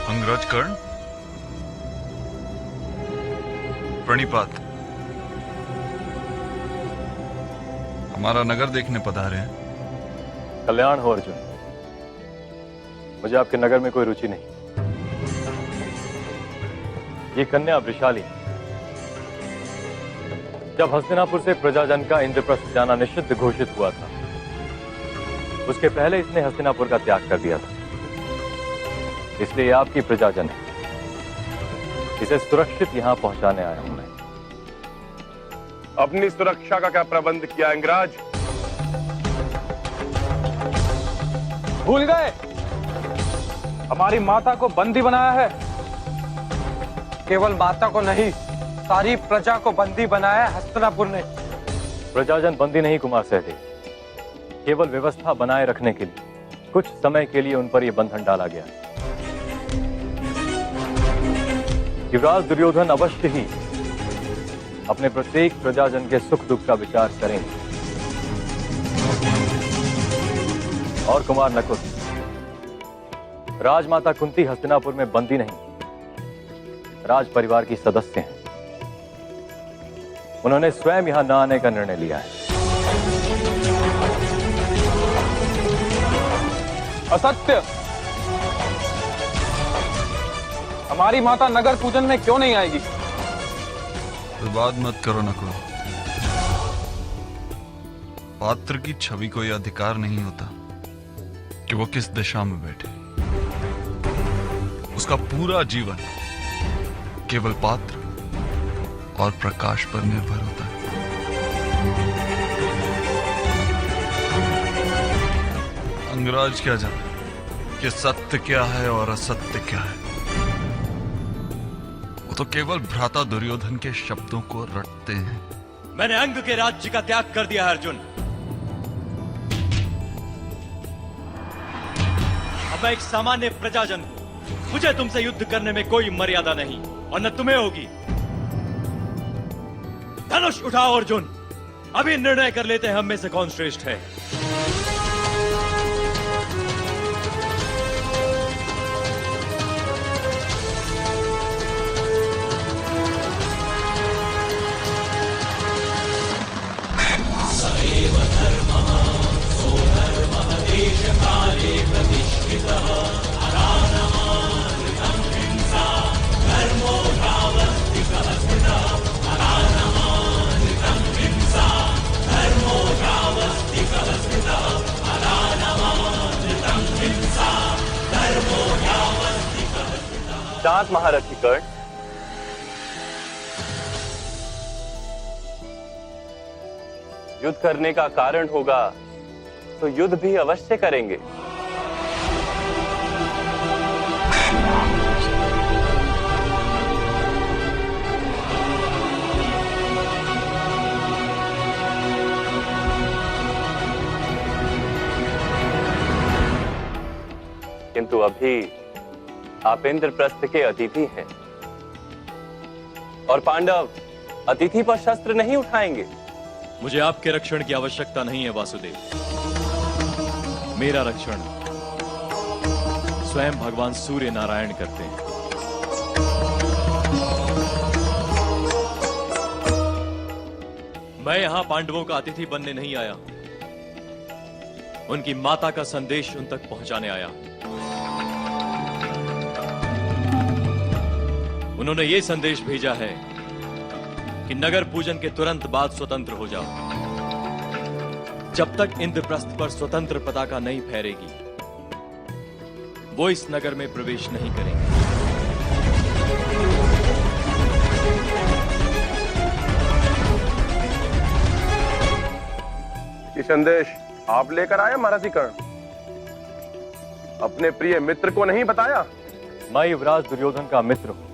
अंगराज कर्ण, प्रणिपात। हमारा नगर देखने पधारे हैं। कल्याण हो अर्जुन, मुझे आपके नगर में कोई रुचि नहीं। ये कन्या वृषाली जब हस्तिनापुर से प्रजाजन का इंद्रप्रस्थ जाना निषिद्ध घोषित हुआ था, उसके पहले इसने हस्तिनापुर का त्याग कर दिया था। इसलिए ये आपकी प्रजाजन है। इसे सुरक्षित यहां पहुंचाने आया हूं मैं। अपनी सुरक्षा का क्या प्रबंध किया अंगराज? भूल गए? हमारी माता को बंदी बनाया है। केवल माता को नहीं, सारी प्रजा को बंदी बनाया है हस्तिनापुर ने। प्रजाजन बंदी नहीं कुमार सहदेव, केवल व्यवस्था बनाए रखने के लिए कुछ समय के लिए उन पर यह बंधन डाला गया। युवराज दुर्योधन अवश्य ही अपने प्रत्येक प्रजाजन के सुख दुख का विचार करेंगे। और कुमार नकुल, राजमाता कुंती हस्तिनापुर में बंदी नहीं, राज परिवार की सदस्य हैं। उन्होंने स्वयं यहां न आने का निर्णय लिया है। असत्य! हमारी माता नगर पूजन में क्यों नहीं आएगी? विवाद मत करो नकुल। पात्र की छवि को यह अधिकार नहीं होता कि वो किस दिशा में बैठे। उसका पूरा जीवन केवल पात्र और प्रकाश पर निर्भर होता है। अंगराज क्या जाने कि सत्य क्या है और असत्य क्या है। वो तो केवल भ्राता दुर्योधन के शब्दों को रटते हैं। मैंने अंग के राज्य का त्याग कर दिया है अर्जुन। अब मैं एक सामान्य प्रजाजन हूं। मुझे तुमसे युद्ध करने में कोई मर्यादा नहीं और न तुम्हें होगी। धनुष उठाओ अर्जुन, अभी निर्णय कर लेते हैं हम में से कौन श्रेष्ठ है। शांत महारथी कर्ण, युद्ध करने का कारण होगा तो युद्ध भी अवश्य करेंगे। किंतु अभी आप इंद्रप्रस्थ के अतिथि हैं और पांडव अतिथि पर शस्त्र नहीं उठाएंगे। मुझे आपके रक्षण की आवश्यकता नहीं है वासुदेव। मेरा रक्षण स्वयं भगवान सूर्य नारायण करते हैं। मैं यहां पांडवों का अतिथि बनने नहीं आया, उनकी माता का संदेश उन तक पहुंचाने आया। उन्होंने ये संदेश भेजा है कि नगर पूजन के तुरंत बाद स्वतंत्र हो जाओ। जब तक इंद्रप्रस्थ पर स्वतंत्र पताका नहीं फहरेगी, वो इस नगर में प्रवेश नहीं करेंगे। ये संदेश आप लेकर आए महारथी कर्ण? अपने प्रिय मित्र को नहीं बताया? मैं युवराज दुर्योधन का मित्र हूं,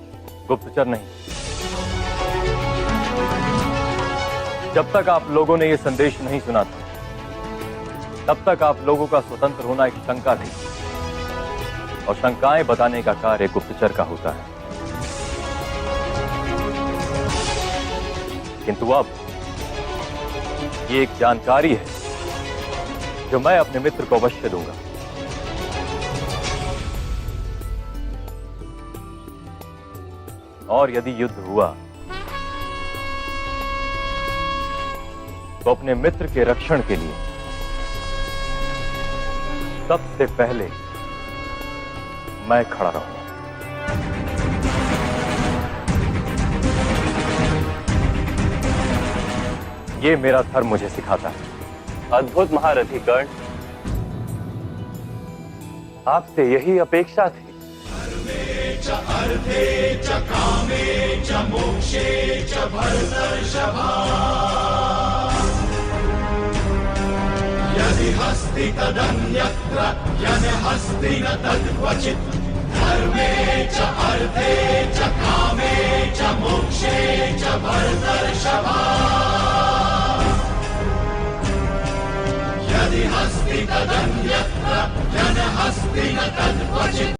गुप्तचर नहीं। जब तक आप लोगों ने यह संदेश नहीं सुना था, तब तक आप लोगों का स्वतंत्र होना एक शंका थी, और शंकाएं बताने का कार्य गुप्तचर का होता है। किंतु अब ये एक जानकारी है जो मैं अपने मित्र को अवश्य दूंगा। और यदि युद्ध हुआ तो अपने मित्र के रक्षण के लिए सबसे पहले मैं खड़ा रहूंगा। ये मेरा धर्म मुझे सिखाता है। अद्भुत महारथी कर्ण, आपसे यही अपेक्षा थी। यदि हस्ति तदन्यत्र यदि न तद्क्वचित् धर्मे च अर्थे च कामे च मोक्षे च भरतर्षभा। यदि हस्ति तदन्यत्र यदि न तद्क्वचित्